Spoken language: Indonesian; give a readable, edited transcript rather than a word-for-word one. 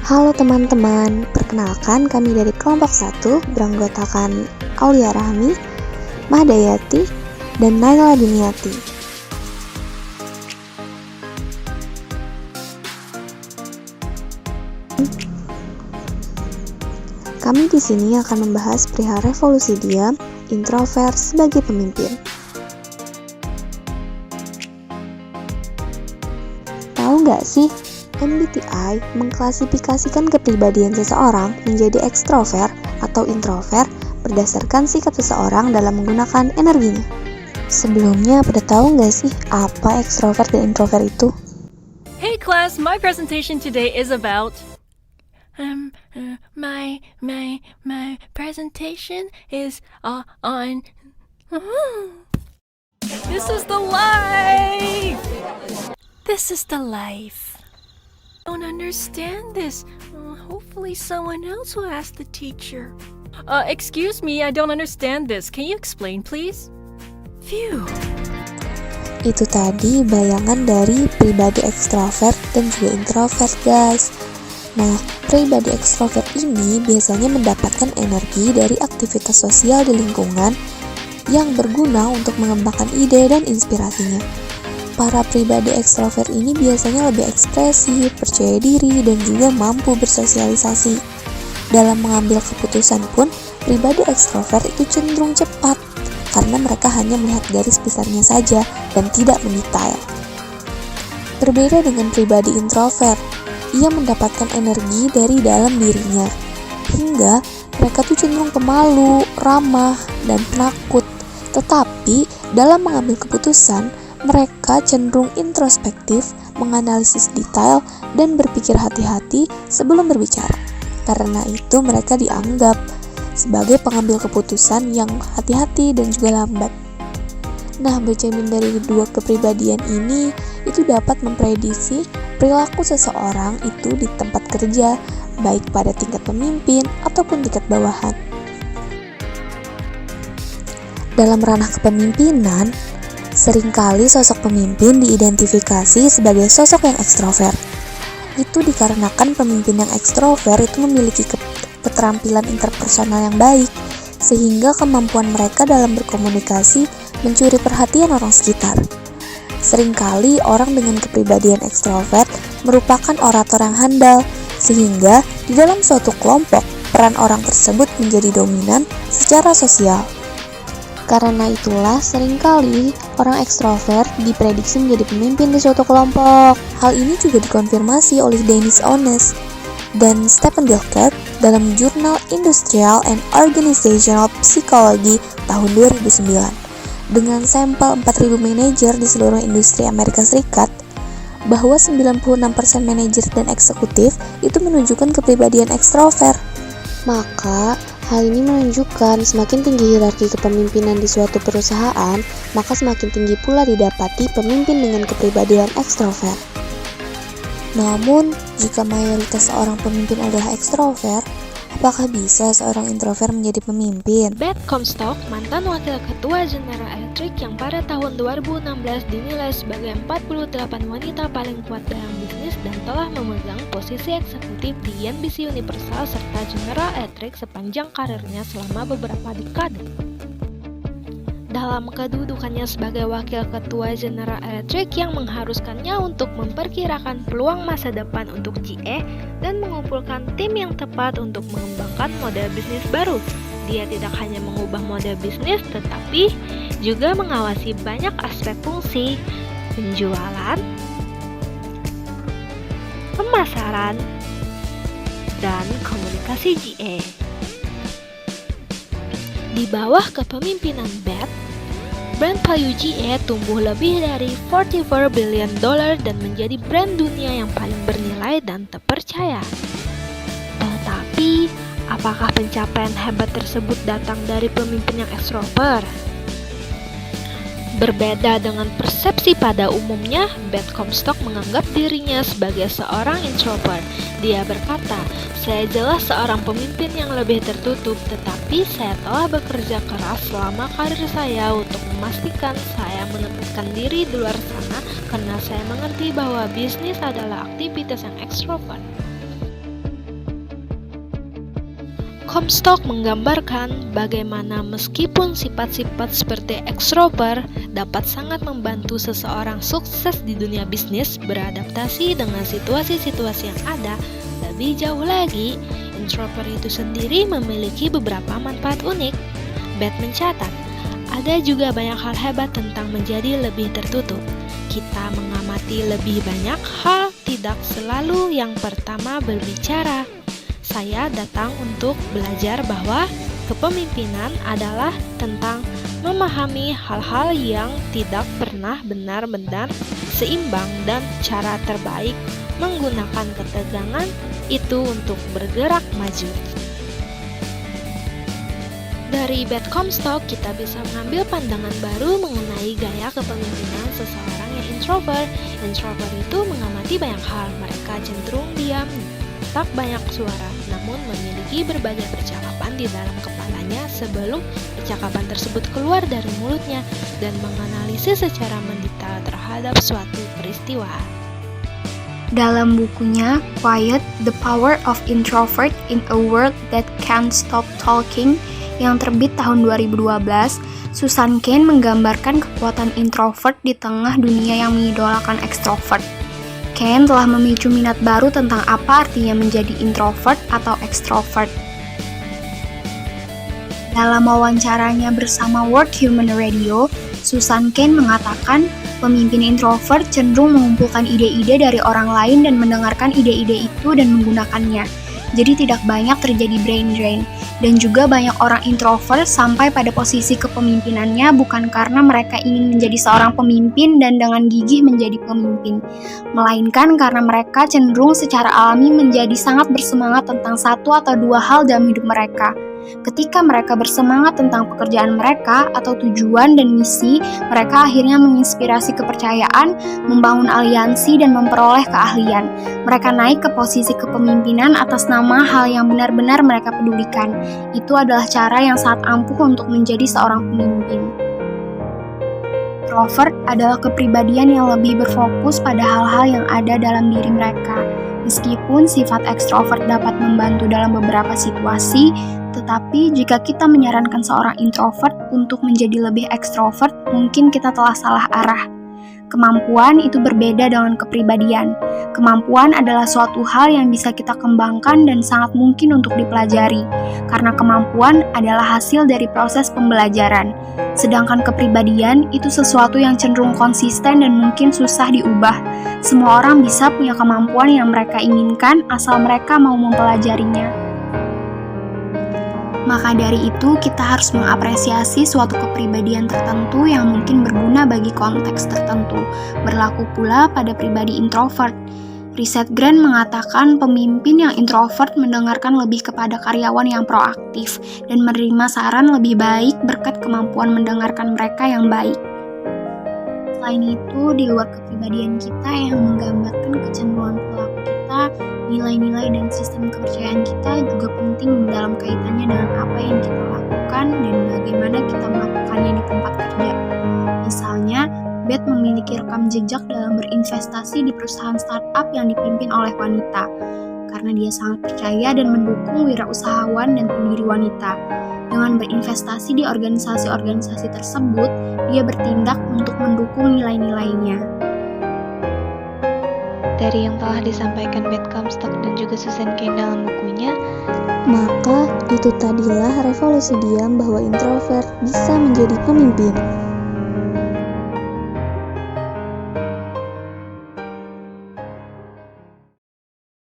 Halo teman-teman, perkenalkan kami dari kelompok 1 beranggotakan Aulia Rahmi, Mahdayati, dan Naila Duniati. Kami di sini akan membahas perihal revolusi diam, introvert sebagai pemimpin. Tahu nggak sih, MBTI mengklasifikasikan kepribadian seseorang menjadi ekstrovert atau introvert berdasarkan sikap seseorang dalam menggunakan energinya. Sebelumnya, pada tahu nggak sih apa ekstrovert dan introvert itu? Hey class, my presentation today is about my presentation is on This is the life. This is the life. I don't understand this. Hopefully someone else will ask the teacher. Excuse me, I don't understand this. Can you explain, please? Phew. Itu tadi bayangan dari pribadi ekstrovert dan juga introvert, guys. Nah, pribadi ekstrovert ini biasanya mendapatkan energi dari aktivitas sosial di lingkungan yang berguna untuk mengembangkan ide dan inspirasinya. Para pribadi ekstrovert ini biasanya lebih ekspresif, percaya diri, dan juga mampu bersosialisasi. Dalam mengambil keputusan pun, pribadi ekstrovert itu cenderung cepat, karena mereka hanya melihat garis besarnya saja dan tidak mendetail. Berbeda dengan pribadi introvert, ia mendapatkan energi dari dalam dirinya, hingga mereka tuh cenderung pemalu, ramah, dan penakut. Tetapi dalam mengambil keputusan, mereka cenderung introspektif, menganalisis detail, dan berpikir hati-hati sebelum berbicara. Karena itu mereka dianggap sebagai pengambil keputusan yang hati-hati dan juga lambat. Nah, bercermin dari dua kepribadian ini, itu dapat memprediksi perilaku seseorang itu di tempat kerja, baik pada tingkat pemimpin ataupun tingkat bawahan. Dalam ranah kepemimpinan, seringkali sosok pemimpin diidentifikasi sebagai sosok yang ekstrovert. Itu dikarenakan pemimpin yang ekstrovert itu memiliki keterampilan interpersonal yang baik, sehingga kemampuan mereka dalam berkomunikasi mencuri perhatian orang sekitar. Seringkali orang dengan kepribadian ekstrovert merupakan orator yang handal, sehingga di dalam suatu kelompok, peran orang tersebut menjadi dominan secara sosial. Karena itulah seringkali orang ekstrovert diprediksi menjadi pemimpin di suatu kelompok. Hal ini juga dikonfirmasi oleh Dennis Ones dan Stephen Gilkert dalam jurnal Industrial and Organizational Psychology tahun 2009. Dengan sampel 4.000 manajer di seluruh industri Amerika Serikat, bahwa 96% manajer dan eksekutif itu menunjukkan kepribadian ekstrovert. Maka, hal ini menunjukkan semakin tinggi hierarki kepemimpinan di suatu perusahaan, maka semakin tinggi pula didapati pemimpin dengan kepribadian ekstrovert. Namun, jika mayoritas seorang pemimpin adalah ekstrovert, apakah bisa seorang introvert menjadi pemimpin? Beth Comstock, mantan wakil ketua General Electric yang pada tahun 2016 dinilai sebagai 48 wanita paling kuat dalam bisnis dan telah memegang posisi eksekutif di NBC Universal serta General Electric sepanjang karirnya selama beberapa dekade. Dalam kedudukannya sebagai wakil ketua General Electric yang mengharuskannya untuk memperkirakan peluang masa depan untuk GE dan mengumpulkan tim yang tepat untuk mengembangkan model bisnis baru. Dia tidak hanya mengubah model bisnis tetapi juga mengawasi banyak aspek fungsi, penjualan, pemasaran, dan komunikasi GE. Di bawah kepemimpinan Beth, brand value GE tumbuh lebih dari $44 billion dan menjadi brand dunia yang paling bernilai dan terpercaya. Tetapi, apakah pencapaian hebat tersebut datang dari pemimpin yang ekstrovert? Berbeda dengan persepsi pada umumnya, Beth Comstock menganggap dirinya sebagai seorang introvert. Dia berkata, "Saya jelas seorang pemimpin yang lebih tertutup, tetapi saya telah bekerja keras selama karir saya untuk memastikan saya menempatkan diri di luar sana karena saya mengerti bahwa bisnis adalah aktivitas yang ekstrovert." Comstock menggambarkan bagaimana meskipun sifat-sifat seperti extrovert dapat sangat membantu seseorang sukses di dunia bisnis beradaptasi dengan situasi-situasi yang ada, lebih jauh lagi, introvert itu sendiri memiliki beberapa manfaat unik. Beth mencatat, ada juga banyak hal hebat tentang menjadi lebih tertutup. Kita mengamati lebih banyak hal, tidak selalu yang pertama berbicara. Saya datang untuk belajar bahwa kepemimpinan adalah tentang memahami hal-hal yang tidak pernah benar-benar seimbang dan cara terbaik menggunakan ketegangan itu untuk bergerak maju. Dari Beth Comstock, kita bisa mengambil pandangan baru mengenai gaya kepemimpinan seseorang yang introvert. Introvert itu mengamati banyak hal, mereka cenderung diam, tak banyak suara, namun memiliki berbagai percakapan di dalam kepalanya sebelum percakapan tersebut keluar dari mulutnya dan menganalisis secara mendetail terhadap suatu peristiwa. Dalam bukunya Quiet, The Power of Introvert in a World That Can't Stop Talking yang terbit tahun 2012, Susan Cain menggambarkan kekuatan introvert di tengah dunia yang mengidolakan ekstrovert. Cain telah memicu minat baru tentang apa artinya menjadi introvert atau ekstrovert. Dalam wawancaranya bersama World Human Radio, Susan Cain mengatakan pemimpin introvert cenderung mengumpulkan ide-ide dari orang lain dan mendengarkan ide-ide itu dan menggunakannya. Jadi tidak banyak terjadi brain drain. Dan juga banyak orang introvert sampai pada posisi kepemimpinannya bukan karena mereka ingin menjadi seorang pemimpin dan dengan gigih menjadi pemimpin, melainkan karena mereka cenderung secara alami menjadi sangat bersemangat tentang satu atau dua hal dalam hidup mereka. Ketika mereka bersemangat tentang pekerjaan mereka atau tujuan dan misi, mereka akhirnya menginspirasi kepercayaan, membangun aliansi, dan memperoleh keahlian. Mereka naik ke posisi kepemimpinan atas nama hal yang benar-benar mereka pedulikan. Itu adalah cara yang sangat ampuh untuk menjadi seorang pemimpin. Introvert adalah kepribadian yang lebih berfokus pada hal-hal yang ada dalam diri mereka. Meskipun sifat ekstrovert dapat membantu dalam beberapa situasi, tetapi jika kita menyarankan seorang introvert untuk menjadi lebih ekstrovert, mungkin kita telah salah arah. Kemampuan itu berbeda dengan kepribadian. Kemampuan adalah suatu hal yang bisa kita kembangkan dan sangat mungkin untuk dipelajari, karena kemampuan adalah hasil dari proses pembelajaran. Sedangkan kepribadian itu sesuatu yang cenderung konsisten dan mungkin susah diubah. Semua orang bisa punya kemampuan yang mereka inginkan asal mereka mau mempelajarinya. Maka dari itu, kita harus mengapresiasi suatu kepribadian tertentu yang mungkin berguna bagi konteks tertentu. Berlaku pula pada pribadi introvert. Riset Grant mengatakan pemimpin yang introvert mendengarkan lebih kepada karyawan yang proaktif dan menerima saran lebih baik berkat kemampuan mendengarkan mereka yang baik. Selain itu, di luar kepribadian kita yang menggambarkan kecenderungan perilaku kita, nilai-nilai dan sistem kepercayaan kita juga penting dalam kaitannya dengan apa yang kita lakukan dan bagaimana kita melakukannya di tempat kerja. Misalnya, Beth memiliki rekam jejak dalam berinvestasi di perusahaan startup yang dipimpin oleh wanita, karena dia sangat percaya dan mendukung wirausahawan dan pendiri wanita. Dengan berinvestasi di organisasi-organisasi tersebut, dia bertindak untuk mendukung nilai-nilainya. Dari yang telah disampaikan Beth Comstock dan juga Susan Cain dalam bukunya, Maka itu tadilah revolusi diam bahwa introvert bisa menjadi pemimpin.